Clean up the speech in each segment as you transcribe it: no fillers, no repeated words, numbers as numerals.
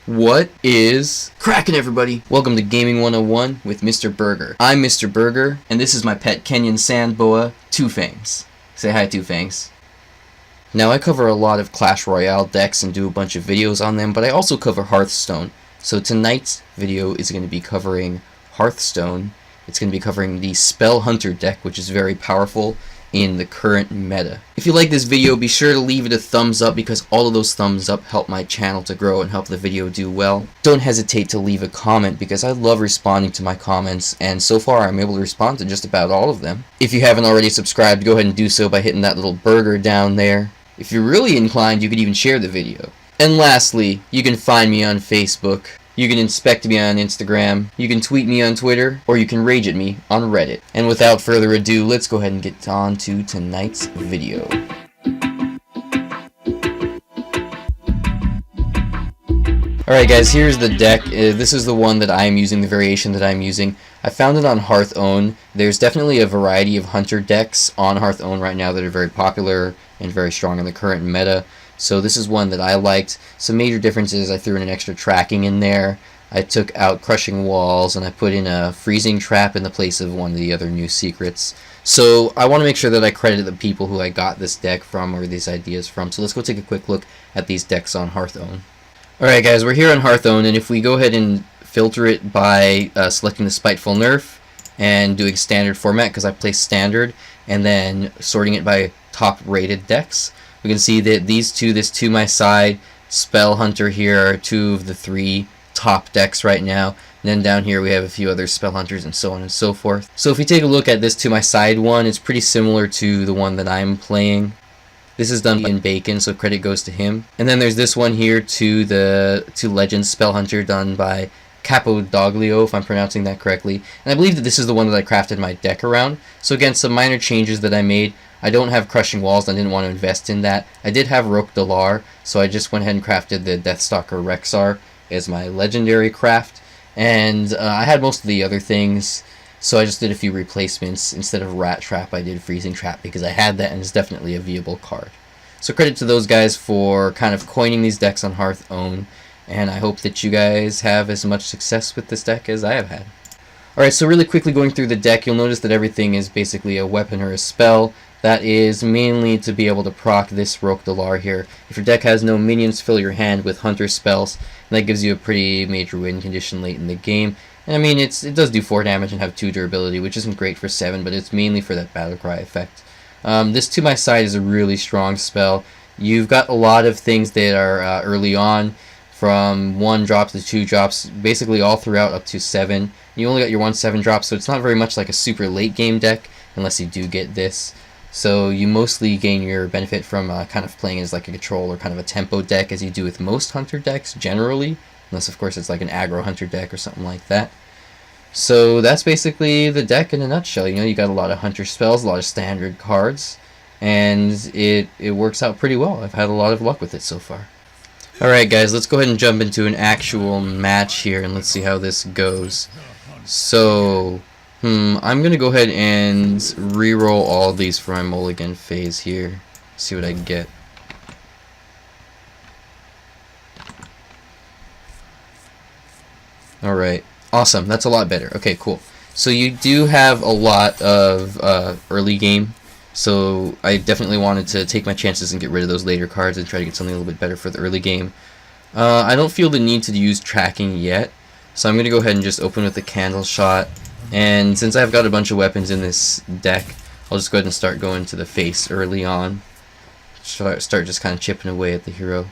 What is cracking, everybody? Welcome to Gaming 101 with Mr. Berger. I'm Mr. Berger, and this is my pet Kenyan sand boa, Two Fangs. Say hi, Two Fangs. Now, I cover a lot of Clash Royale decks and do a bunch of videos on them, but I also cover Hearthstone. So tonight's video is going to be covering Hearthstone. It's going to be covering the Spell Hunter deck, which is very powerful in the current meta. If you like this video, be sure to leave it a thumbs up because all of those thumbs up help my channel to grow and help the video do well. Don't hesitate to leave a comment because I love responding to my comments, and so far I'm able to respond to just about all of them. If you haven't already subscribed, go ahead and do so by hitting that little burger down there. If you're really inclined, you could even share the video. And lastly, you can find me on Facebook. You can inspect me on Instagram, you can tweet me on Twitter, or you can rage at me on Reddit. And without further ado, let's go ahead and get on to tonight's video. Alright guys, here's the deck. This is the one that I'm using, the variation that I'm using. I found it on Hearthstone. There's definitely a variety of hunter decks on Hearthstone right now that are very popular and very strong in the current meta. So this is one that I liked. Some major differences: I threw in an extra tracking in there, I took out crushing walls, and I put in a freezing trap in the place of one of the other new secrets. So I want to make sure that I credit the people who I got this deck from or these ideas from. So let's go take a quick look at these decks on Hearthstone. Alright guys, we're here on Hearthstone, and if we go ahead and filter it by selecting the Spiteful Nerf and doing standard format, because I placed standard, and then sorting it by top rated decks, we can see that these two, this To My Side, Spell Hunter here, are two of the three top decks right now. And then down here we have a few other Spell Hunters and so on and so forth. So if we take a look at this To My Side one, it's pretty similar to the one that I'm playing. This is done in Bacon, so credit goes to him. And then there's this one here to the Legends Spell Hunter, done by Capodoglio, if I'm pronouncing that correctly. And I believe that this is the one that I crafted my deck around. So again, some minor changes that I made. I don't have Crushing Walls, I didn't want to invest in that. I did have Roque, so I just went ahead and crafted the Deathstalker WRECKS as my legendary craft. And I had most of the other things, so I just did a few replacements. Instead of Rat Trap, I did Freezing Trap because I had that, and it's definitely a viable card. So credit to those guys for kind of coining these decks on Hearthstone, and I hope that you guys have as much success with this deck as I have had. Alright, so really quickly going through the deck, you'll notice that everything is basically a weapon or a spell. That is mainly to be able to proc this Roque here. If your deck has no minions, fill your hand with Hunter spells, and that gives you a pretty major win condition late in the game. And I mean, it does do 4 damage and have 2 durability, which isn't great for 7, but it's mainly for that Battlecry effect. This To My Side is a really strong spell. You've got a lot of things that are early on, from 1 drops to 2 drops, basically all throughout up to 7. You only got your 1/7 drop, so it's not very much like a super late game deck, unless you do get this. So you mostly gain your benefit from kind of playing as like a control or kind of a tempo deck, as you do with most hunter decks generally, unless of course it's like an aggro hunter deck or something like that. So that's basically the deck in a nutshell. You know, you got a lot of hunter spells, a lot of standard cards, and it works out pretty well. I've had a lot of luck with it so far. Alright guys, let's go ahead and jump into an actual match here, and let's see how this goes. So I'm going to go ahead and re-roll all of these for my mulligan phase here. See what I get. Alright, awesome. That's a lot better. Okay, cool. So you do have a lot of early game. So I definitely wanted to take my chances and get rid of those later cards and try to get something a little bit better for the early game. I don't feel the need to use tracking yet. So I'm going to go ahead and just open with the Candle Shot. And since I've got a bunch of weapons in this deck, I'll just go ahead and start going to the face early on. Start just kind of chipping away at the hero.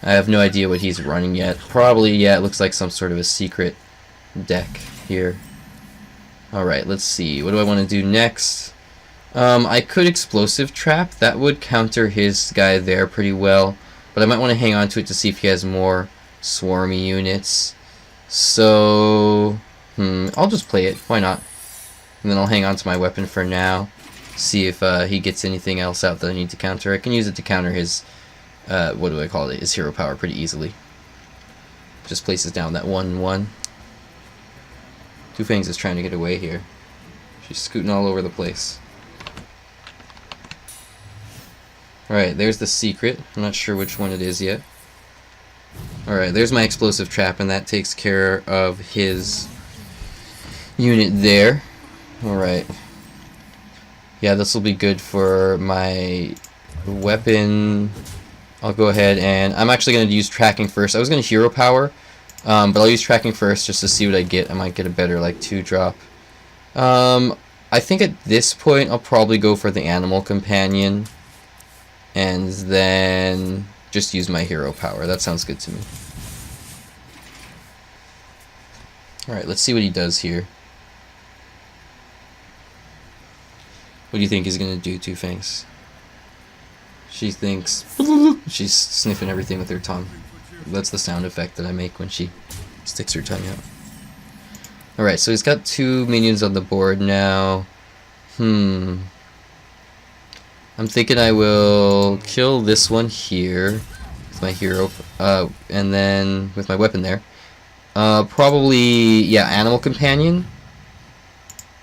I have no idea what he's running yet. Probably, yeah, it looks like some sort of a secret deck here. Alright, let's see. What do I want to do next? I could Explosive Trap. That would counter his guy there pretty well. But I might want to hang on to it to see if he has more swarmy units. So I'll just play it. Why not? And then I'll hang on to my weapon for now. See if he gets anything else out that I need to counter. I can use it to counter his, what do I call it? His hero power pretty easily. Just places down that 1/1. Two Fangs is trying to get away here. She's scooting all over the place. Alright, there's the secret. I'm not sure which one it is yet. Alright, there's my explosive trap, and that takes care of his unit there. Alright. Yeah, this will be good for my weapon. I'll go ahead and I'm actually going to use tracking first. I was going to hero power, but I'll use tracking first just to see what I get. I might get a better like 2-drop. I think at this point I'll probably go for the animal companion and then just use my hero power. That sounds good to me. Alright, let's see what he does here. What do you think he's going to do, Two Fangs? She thinks... She's sniffing everything with her tongue. That's the sound effect that I make when she sticks her tongue out. Alright, so he's got 2 minions on the board now. I'm thinking I will kill this one here with my hero, and then with my weapon there. Probably, yeah, animal companion.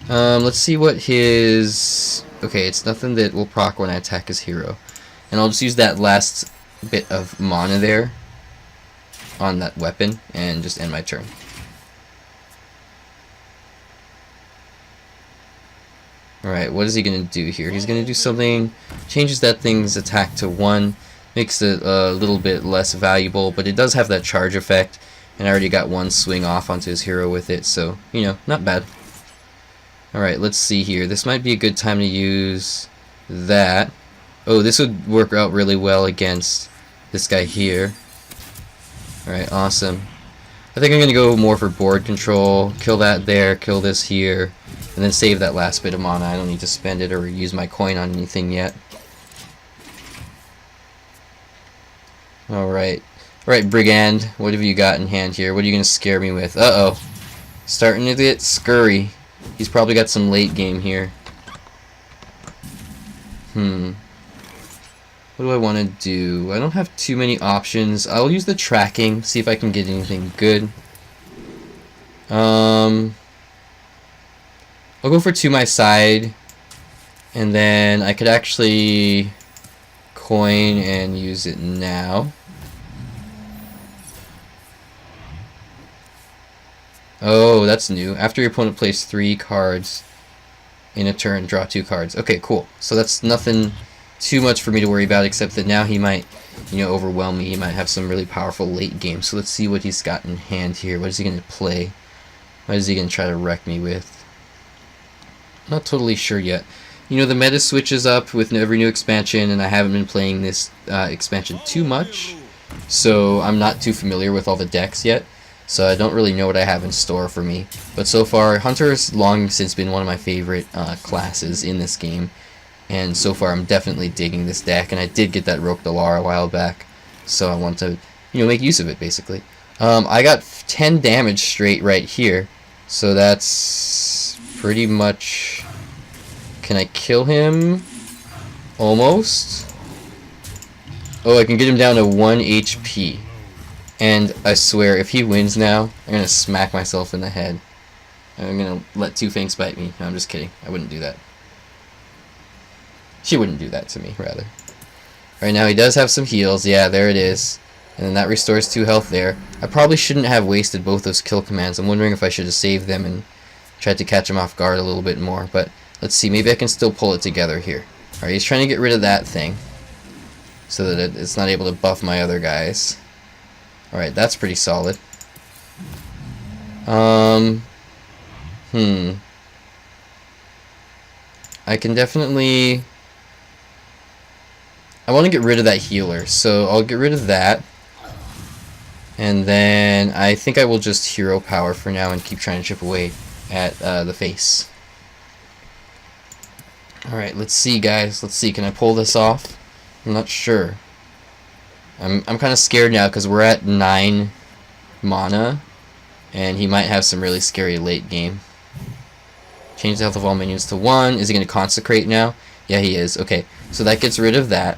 Let's see what his... Okay, it's nothing that will proc when I attack his hero. And I'll just use that last bit of mana there on that weapon and just end my turn. Alright, what is he going to do here? He's going to do something, changes that thing's attack to 1, makes it a little bit less valuable, but it does have that charge effect, and I already got 1 swing off onto his hero with it, so, you know, not bad. Alright, let's see here. This might be a good time to use that. Oh, this would work out really well against this guy here. Alright, awesome. I think I'm going to go more for board control. Kill that there, kill this here, and then save that last bit of mana. I don't need to spend it or use my coin on anything yet. Alright. Alright, Brigand, what have you got in hand here? What are you going to scare me with? Uh-oh. Starting to get scurry. He's probably got some late game here. What do I want to do? I don't have too many options. I'll use the tracking, see if I can get anything good. I'll go for to my side, and then I could actually coin and use it now. Oh, that's new. After your opponent plays 3 cards in a turn, draw 2 cards. Okay, cool. So that's nothing too much for me to worry about, except that now he might, you know, overwhelm me. He might have some really powerful late game. So let's see what he's got in hand here. What is he going to play? What is he going to try to wreck me with? Not totally sure yet. You know, the meta switches up with every new expansion, and I haven't been playing this expansion too much, so I'm not too familiar with all the decks yet. So I don't really know what I have in store for me. But so far, Hunter has long since been one of my favorite classes in this game. And so far, I'm definitely digging this deck. And I did get that Roque Dalar a while back. So I want to, you know, make use of it, basically. I got 10 damage straight right here. So that's pretty much... Can I kill him? Almost. Oh, I can get him down to 1 HP. And I swear, if he wins now, I'm going to smack myself in the head. I'm going to let Two Fangs bite me. No, I'm just kidding. I wouldn't do that. She wouldn't do that to me, rather. Alright, now he does have some heals. Yeah, there it is. And then that restores 2 health there. I probably shouldn't have wasted both those kill commands. I'm wondering if I should have saved them and tried to catch him off guard a little bit more. But let's see. Maybe I can still pull it together here. Alright, he's trying to get rid of that thing, so that it's not able to buff my other guys. Alright, that's pretty solid. I can definitely... I want to get rid of that healer, so I'll get rid of that. And then I think I will just hero power for now and keep trying to chip away at the face. Alright, let's see, guys. Let's see. Can I pull this off? I'm not sure. I'm kind of scared now because we're at 9 mana, and he might have some really scary late game. Change the health of all minions to 1. Is he going to consecrate now? Yeah, he is. Okay, so that gets rid of that.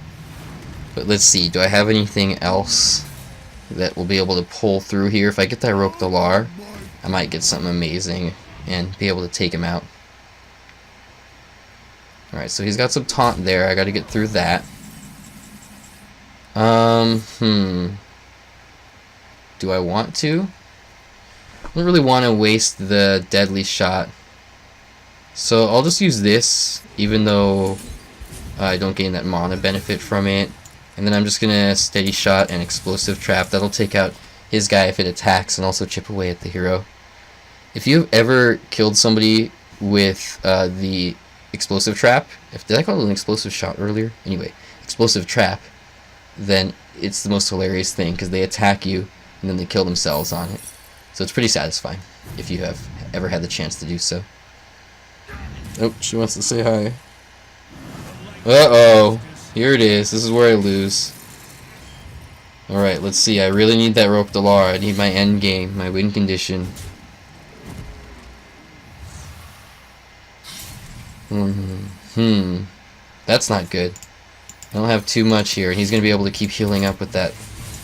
But let's see. Do I have anything else that will be able to pull through here? If I get that Roque Dalar, I might get something amazing and be able to take him out. Alright, so he's got some taunt there. I got to get through that. do I want to? I don't really want to waste the deadly shot. So I'll just use this, even though I don't gain that mana benefit from it. And then I'm just going to steady shot and explosive trap. That'll take out his guy if it attacks and also chip away at the hero. If you've ever killed somebody with the explosive trap, did I call it an explosive shot earlier? Anyway, explosive trap, then it's the most hilarious thing because they attack you and then they kill themselves on it. So it's pretty satisfying if you have ever had the chance to do so. Oh, she wants to say hi. Uh-oh. Here it is. This is where I lose. Alright, let's see. I really need that Rope Delar. I need my end game, my win condition. That's not good. I don't have too much here, and he's going to be able to keep healing up with that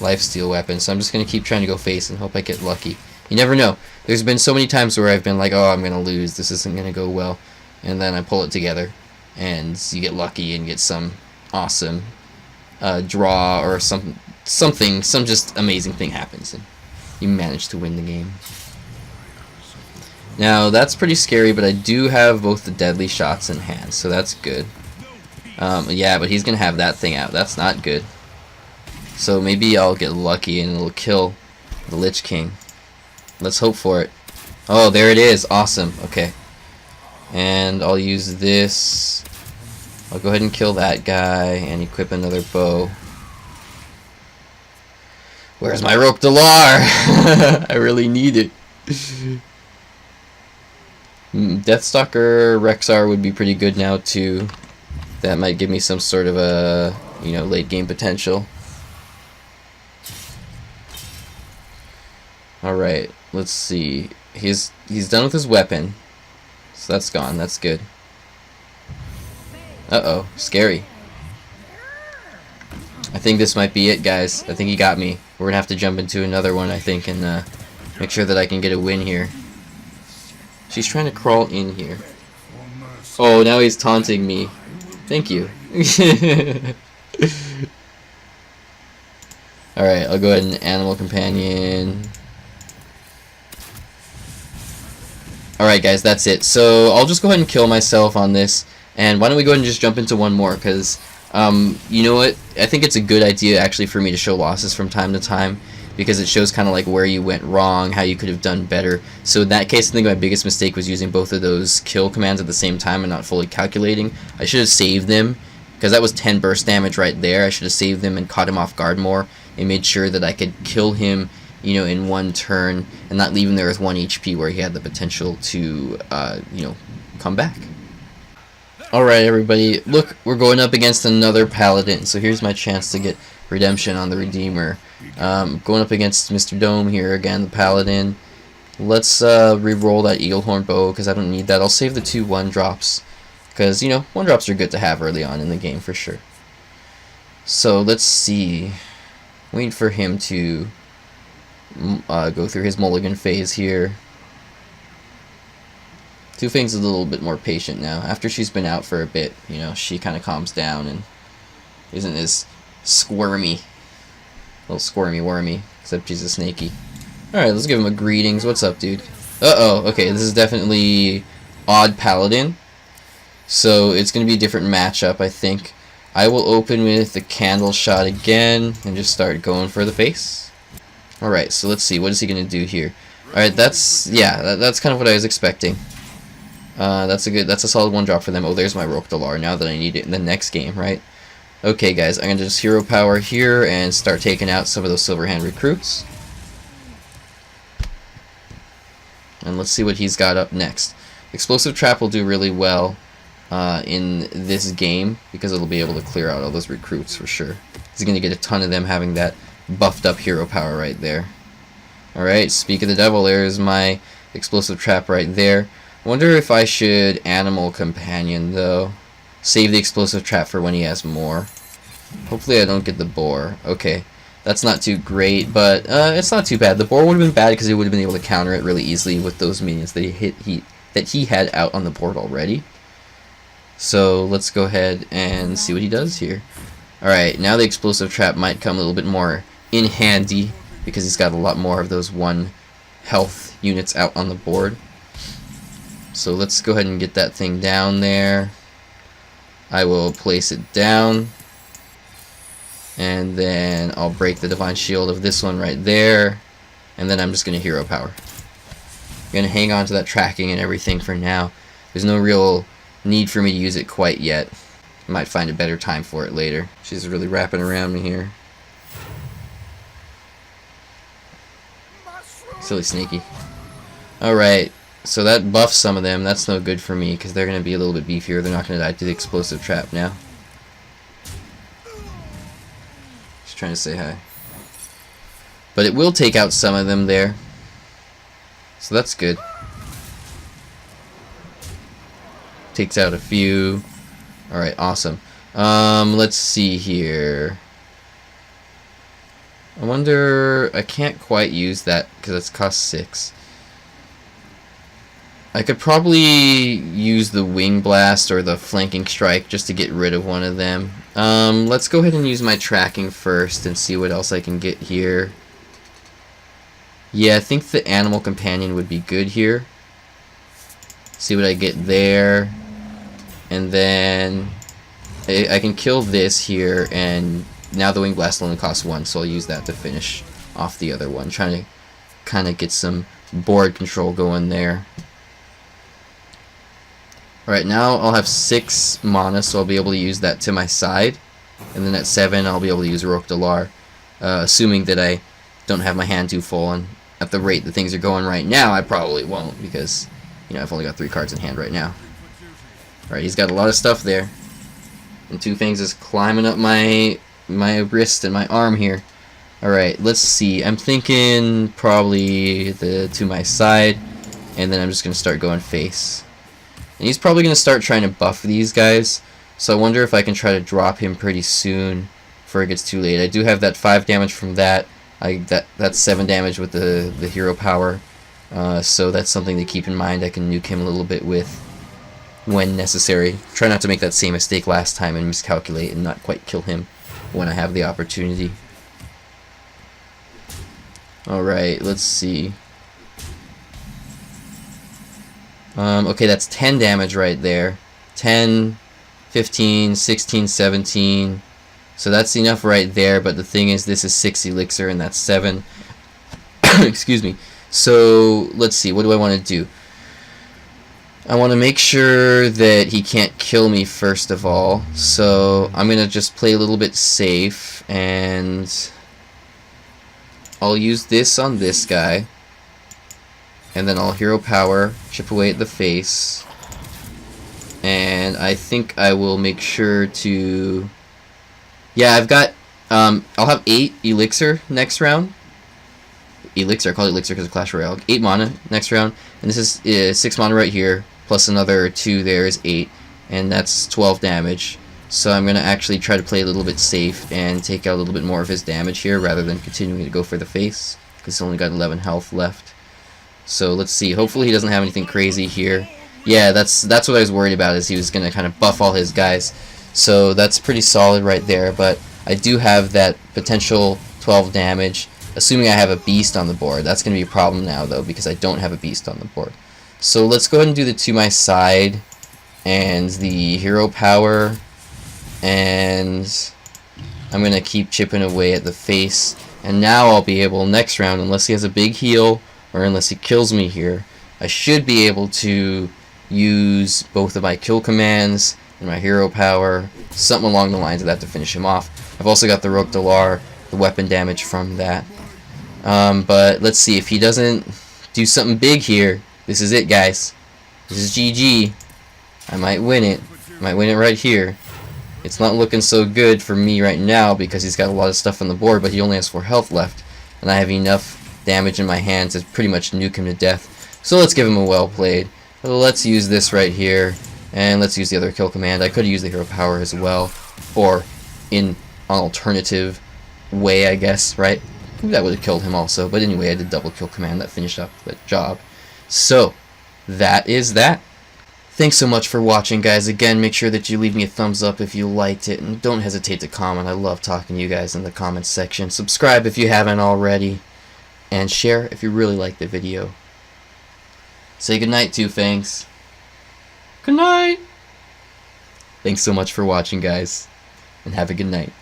lifesteal weapon, so I'm just going to keep trying to go face and hope I get lucky. You never know. There's been so many times where I've been like, oh, I'm going to lose. This isn't going to go well. And then I pull it together, and you get lucky and get some awesome draw or some just amazing thing happens, and you manage to win the game. Now, that's pretty scary, but I do have both the deadly shots in hand, so that's good. Yeah, but he's going to have that thing out. That's not good. So maybe I'll get lucky and it'll kill the Lich King. Let's hope for it. Oh, there it is. Awesome. Okay. And I'll use this. I'll go ahead and kill that guy and equip another bow. Where's my Rope Delar? I really need it. Deathstalker Rexar would be pretty good now too. That might give me some sort of a, late game potential. Alright, let's see. He's done with his weapon. So that's gone, that's good. Uh-oh, scary. I think this might be it, guys. I think he got me. We're gonna have to jump into another one, I think, and make sure that I can get a win here. She's trying to crawl in here. Oh, now he's taunting me. Thank you. Alright, I'll go ahead and Animal Companion. Alright guys, that's it. So I'll just go ahead and kill myself on this. And why don't we go ahead and just jump into one more, because you know what? I think it's a good idea actually for me to show losses from time to time, because it shows kind of like where you went wrong, how you could have done better. So in that case, I think my biggest mistake was using both of those kill commands at the same time and not fully calculating. I should have saved them, because that was 10 burst damage right there. I should have saved them and caught him off guard more and made sure that I could kill him, in one turn and not leave him there with 1 HP where he had the potential to, come back. Alright everybody, look, we're going up against another Paladin, so here's my chance to get redemption on the Redeemer. Going up against Mr. Dome here again, the Paladin. Let's re-roll that Eaglehorn bow, because I don't need that. I'll save the 2 1-drops, because, 1-drops are good to have early on in the game for sure. So let's see. Wait for him to go through his mulligan phase here. Two Fangs is a little bit more patient now. After she's been out for a bit, she kind of calms down and isn't as squirmy. A little squirmy wormy, except she's a snaky. Alright, let's give him a greetings. What's up, dude? Uh-oh, okay, this is definitely odd Paladin. So it's going to be a different matchup, I think. I will open with the candle shot again and just start going for the face. Alright, so let's see. What is he going to do here? Alright, that's kind of what I was expecting. That's a solid 1-drop for them. Oh, there's my Rope Delar now that I need it in the next game, right? Okay, guys, I'm going to just hero power here and start taking out some of those Silverhand recruits. And let's see what he's got up next. Explosive Trap will do really well in this game, because it'll be able to clear out all those recruits for sure. He's going to get a ton of them having that buffed up hero power right there. Alright, speak of the devil, there's my Explosive Trap right there. I wonder if I should Animal Companion, though. Save the Explosive Trap for when he has more. Hopefully I don't get the boar. Okay, that's not too great, but it's not too bad. The boar would have been bad because he would have been able to counter it really easily with those minions that he had out on the board already. So let's go ahead and see what he does here. Alright, now the Explosive Trap might come a little bit more in handy. because he's got a lot more of those 1 health units out on the board. So let's go ahead and get that thing down there. I will place it down, and then I'll break the Divine Shield of this one right there, and then I'm just going to hero power. I'm going to hang on to that tracking and everything for now. There's no real need for me to use it quite yet. I might find a better time for it later. She's really wrapping around me here. Silly sneaky. Alright, so that buffs some of them. That's no good for me because they're going to be a little bit beefier. They're not going to die to the explosive trap now. Just trying to say hi. But it will take out some of them there. So that's good. Takes out a few. Alright, awesome. Let's see here. I wonder... I can't quite use that because it's cost 6. I could probably use the Wing Blast or the Flanking Strike just to get rid of one of them. Let's go ahead and use my tracking first and see what else I can get here. Yeah, I think the Animal Companion would be good here. See what I get there. And then I can kill this here, and now the Wing Blast only costs 1, so I'll use that to finish off the other one. Trying to kind of get some board control going there. Alright, now I'll have 6 mana, so I'll be able to use that to my side. And then at 7, I'll be able to use Roque Delar, assuming that I don't have my hand too full. And at the rate that things are going right now, I probably won't, because, you know, I've only got 3 cards in hand right now. Alright, he's got a lot of stuff there. And Two Fangs is climbing up my wrist and my arm here. Alright, let's see. I'm thinking probably to my side, and then I'm just going to start going face. And he's probably going to start trying to buff these guys, so I wonder if I can try to drop him pretty soon before it gets too late. I do have that 5 damage from that. That's 7 damage with the hero power, so that's something to keep in mind. I can nuke him a little bit with when necessary. Try not to make that same mistake last time and miscalculate and not quite kill him when I have the opportunity. Alright, let's see. Okay, that's 10 damage right there. 10, 15, 16, 17. So that's enough right there, but the thing is, this is 6 elixir and that's 7. Excuse me. So, let's see, what do I want to do? I want to make sure that he can't kill me first of all, so I'm going to just play a little bit safe, and I'll use this on this guy, and then I'll hero power, chip away at the face, and I think I will make sure to... Yeah, I've got... I'll have 8 elixir next round. Elixir, I call it elixir because of Clash Royale. 8 mana next round, and this is 6 mana right here, plus another 2 there is 8, and that's 12 damage. So I'm going to actually try to play a little bit safe and take out a little bit more of his damage here rather than continuing to go for the face, because he's only got 11 health left. So let's see, hopefully he doesn't have anything crazy here. Yeah, that's what I was worried about, is he was going to kind of buff all his guys. So that's pretty solid right there, but I do have that potential 12 damage, assuming I have a beast on the board. That's going to be a problem now, though, because I don't have a beast on the board. So let's go ahead and do the To My Side and the hero power, and I'm going to keep chipping away at the face. And now I'll be able, next round, unless he has a big heal or unless he kills me here, I should be able to use both of my kill commands and my hero power, something along the lines of that to finish him off. I've also got the Roque Delar, the weapon damage from that. But let's see, if he doesn't do something big here, this is it, guys. This is GG. I might win it. I might win it right here. It's not looking so good for me right now because he's got a lot of stuff on the board, but he only has 4 health left, and I have enough damage in my hands to pretty much nuke him to death. So let's give him a well played. Let's use this right here, and let's use the other kill command. I could use the hero power as well, or in an alternative way, I guess, right? That would have killed him also, but anyway, I did double kill command. That finished up the job. So, that is that. Thanks so much for watching, guys. Again, make sure that you leave me a thumbs up if you liked it, and don't hesitate to comment. I love talking to you guys in the comments section. Subscribe if you haven't already. and share if you really like the video. Say goodnight, Two Fangs. Good night. Thanks so much for watching, guys, and have a good night.